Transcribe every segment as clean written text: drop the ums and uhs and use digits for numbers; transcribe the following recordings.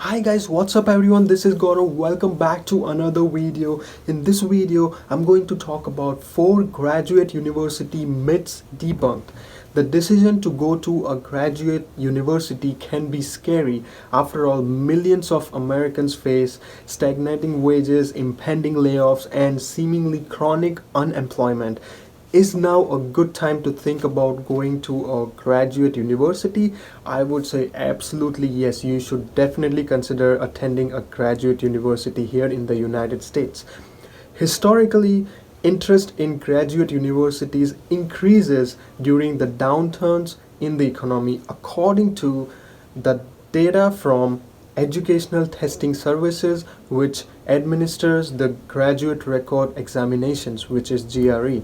Hi guys, what's up everyone? This is Gaurav. Welcome back to another video. In this video, I'm going to talk about 4 graduate university myths debunked. The decision to go to a graduate university can be scary. After all, millions of Americans face stagnating wages, impending layoffs, and seemingly chronic unemployment. Is now a good time to think about going to a graduate university? I would say absolutely yes. You should definitely consider attending a graduate university here in the United States. Historically, interest in graduate universities increases during the downturns in the economy, according to the data from Educational Testing Services, which administers the graduate record examinations, which is GRE.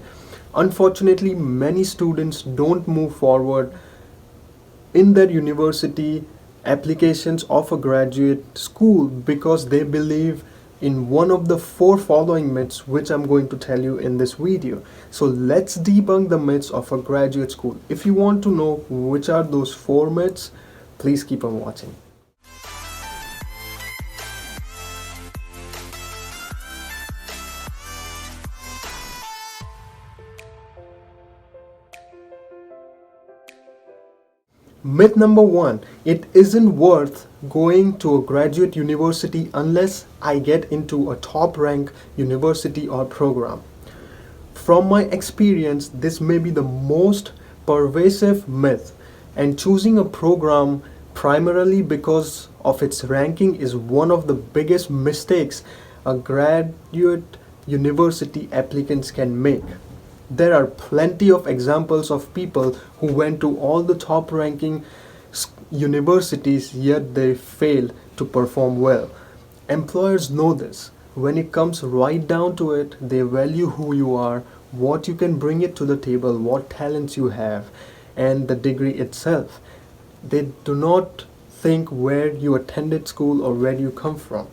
Unfortunately, many students don't move forward in their university applications of a graduate school because they believe in one of the 4 following myths, which I'm going to tell you in this video. So let's debunk the myths of a graduate school. If you want to know which are those 4 myths, please keep on watching. Myth number 1, it isn't worth going to a graduate university unless I get into a top rank university or program. From my experience, this may be the most pervasive myth, and choosing a program primarily because of its ranking is one of the biggest mistakes a graduate university applicants can make. There are plenty of examples of people who went to all the top ranking universities yet they failed to perform well. Employers know this. When it comes right down to it, they value who you are, what you can bring it to the table, what talents you have, and the degree itself. They do not think where you attended school or where you come from.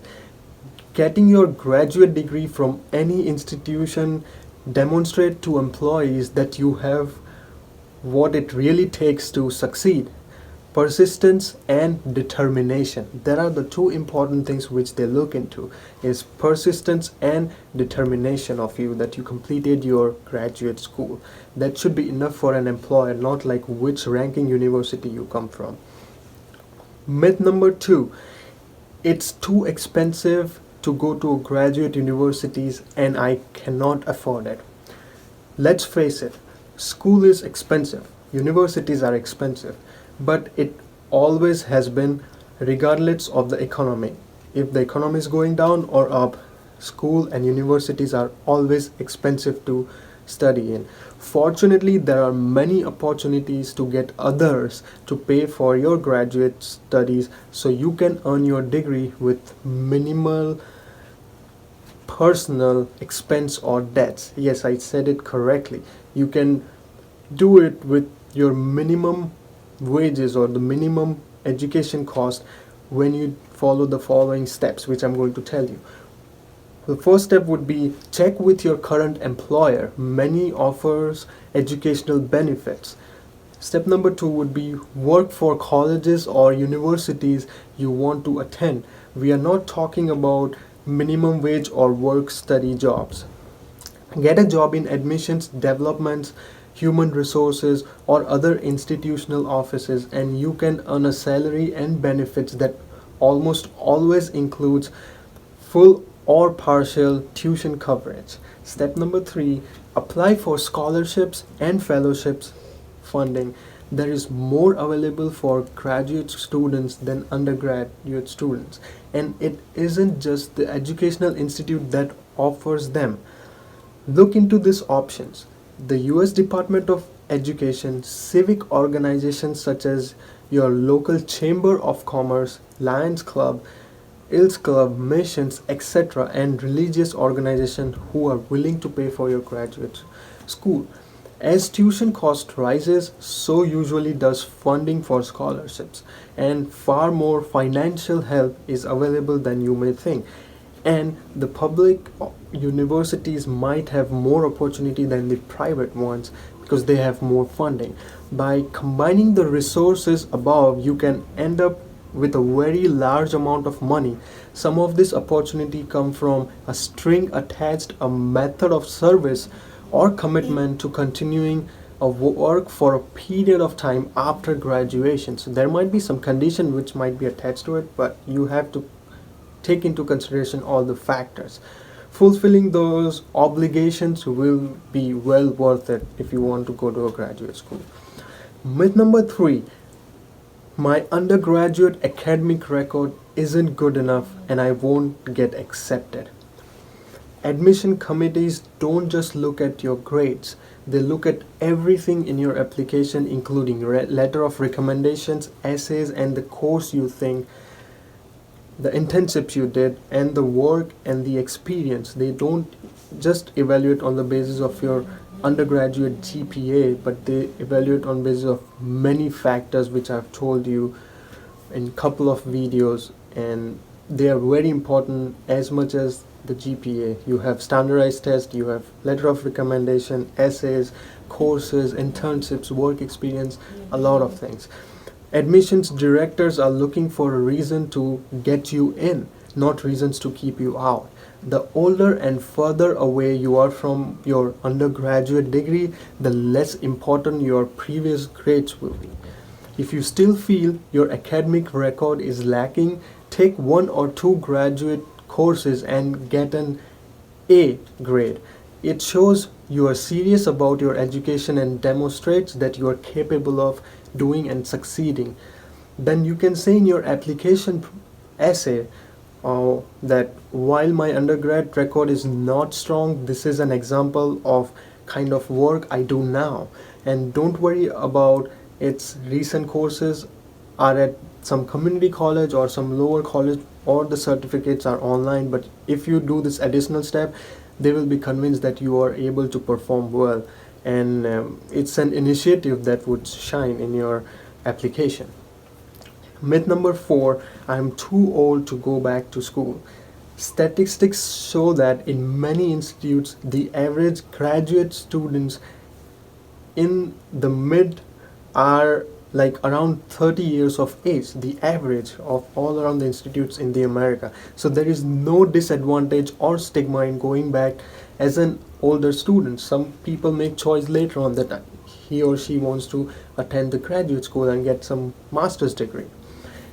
Getting your graduate degree from any institution demonstrate to employees that you have what it really takes to succeed. Persistence and determination. There are the 2 important things which they look into is persistence and determination of you that you completed your graduate school. That should be enough for an employer, not like which ranking university you come from. Myth number 2, it's too expensive to go to graduate universities and I cannot afford it. Let's face it, school is expensive, universities are expensive, but it always has been regardless of the economy. If the economy is going down or up, school and universities are always expensive to study in. Fortunately, there are many opportunities to get others to pay for your graduate studies so you can earn your degree with minimal personal expense or debts. Yes, I said it correctly. You can do it with your minimum wages or the minimum education cost when you follow the following steps, which I'm going to tell you. The first step would be check with your current employer. Many offers educational benefits. Step number 2 would be work for colleges or universities you want to attend. We are not talking about minimum wage or work study jobs. Get a job in admissions, developments, human resources, or other institutional offices, and you can earn a salary and benefits that almost always includes full or partial tuition coverage. Step number 3, apply for scholarships and fellowships funding. There is more available for graduate students than undergraduate students, and it isn't just the educational institute that offers them. Look into these options. The US Department of Education, civic organizations such as your local Chamber of Commerce, Lions Club, ILS Club, missions, etc., and religious organizations who are willing to pay for your graduate school. As tuition cost rises, so usually does funding for scholarships, and far more financial help is available than you may think. And the public universities might have more opportunity than the private ones because they have more funding. By combining the resources above, you can end up with a very large amount of money. Some of this opportunity come from a string attached, a method of service or commitment to continuing a work for a period of time after graduation. So there might be some condition which might be attached to it, but you have to take into consideration all the factors. Fulfilling those obligations will be well worth it if you want to go to a graduate school. Myth number 3: my undergraduate academic record isn't good enough and I won't get accepted. Admission committees don't just look at your grades, they look at everything in your application, including letter of recommendations, essays, and the course you think, the internships you did, and the work and the experience. They don't just evaluate on the basis of your undergraduate GPA, but they evaluate on basis of many factors which I've told you in couple of videos, and they are very important as much as the GPA. You have standardized test, you have letter of recommendation, essays, courses, internships, work experience, a lot of things. Admissions directors are looking for a reason to get you in, not reasons to keep you out. The older and further away you are from your undergraduate degree, the less important your previous grades will be. If you still feel your academic record is lacking, take 1 or 2 graduate courses and get an A grade. It shows you are serious about your education and demonstrates that you are capable of doing and succeeding. Then you can say in your application essay that while my undergrad record is not strong, this is an example of kind of work I do now. And don't worry about its recent courses are at some community college or some lower college, or the certificates are online, but if you do this additional step, they will be convinced that you are able to perform well, and it's an initiative that would shine in your application. Myth number 4: I'm too old to go back to school. Statistics show that in many institutes, the average graduate students in the mid are like around 30 years of age, the average of all around the institutes in the America. So there is no disadvantage or stigma in going back as an older student. Some people make choice later on that he or she wants to attend the graduate school and get some master's degree.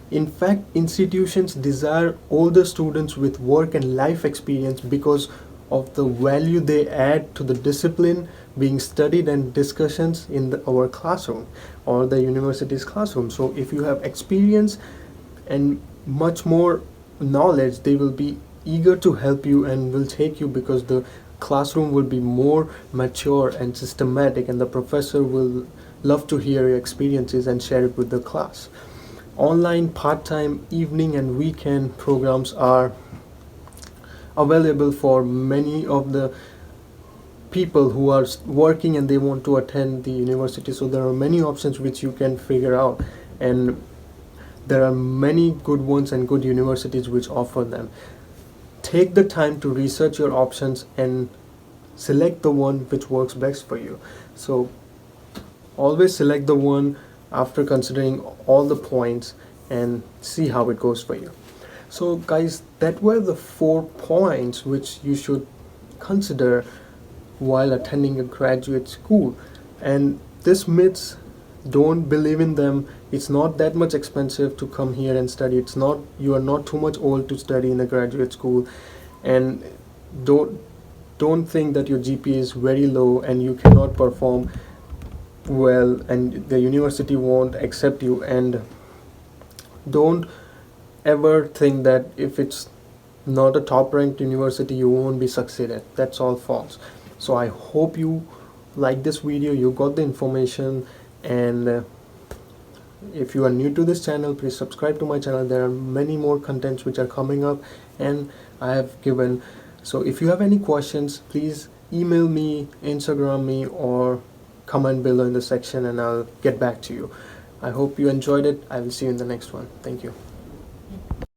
In fact, institutions desire older students with work and life experience because of the value they add to the discipline being studied and discussions in our classroom or the university's classroom. So if you have experience and much more knowledge, they will be eager to help you and will take you because the classroom will be more mature and systematic, and the professor will love to hear your experiences and share it with the class. Online, part-time, evening and weekend programs are available for many of the people who are working and they want to attend the university. So there are many options which you can figure out, and there are many good ones and good universities which offer them. Take the time to research your options and select the one which works best for you. So always select the one after considering all the points and see how it goes for you. So guys, that were the 4 points which you should consider while attending a graduate school. And these myths, don't believe in them. It's not that much expensive to come here and study. It's not, you are not too much old to study in a graduate school. And don't think that your GPA is very low and you cannot perform well and the university won't accept you. And don't ever think that if it's not a top ranked university you won't be succeeded. That's all false. So I hope you like this video, you got the information, and if you are new to this channel, please subscribe to my channel. There are many more contents which are coming up and I have given. So if you have any questions, please email me, Instagram me, or comment below in the section and I'll get back to you. I hope you enjoyed it. I will see you in the next one. Thank you.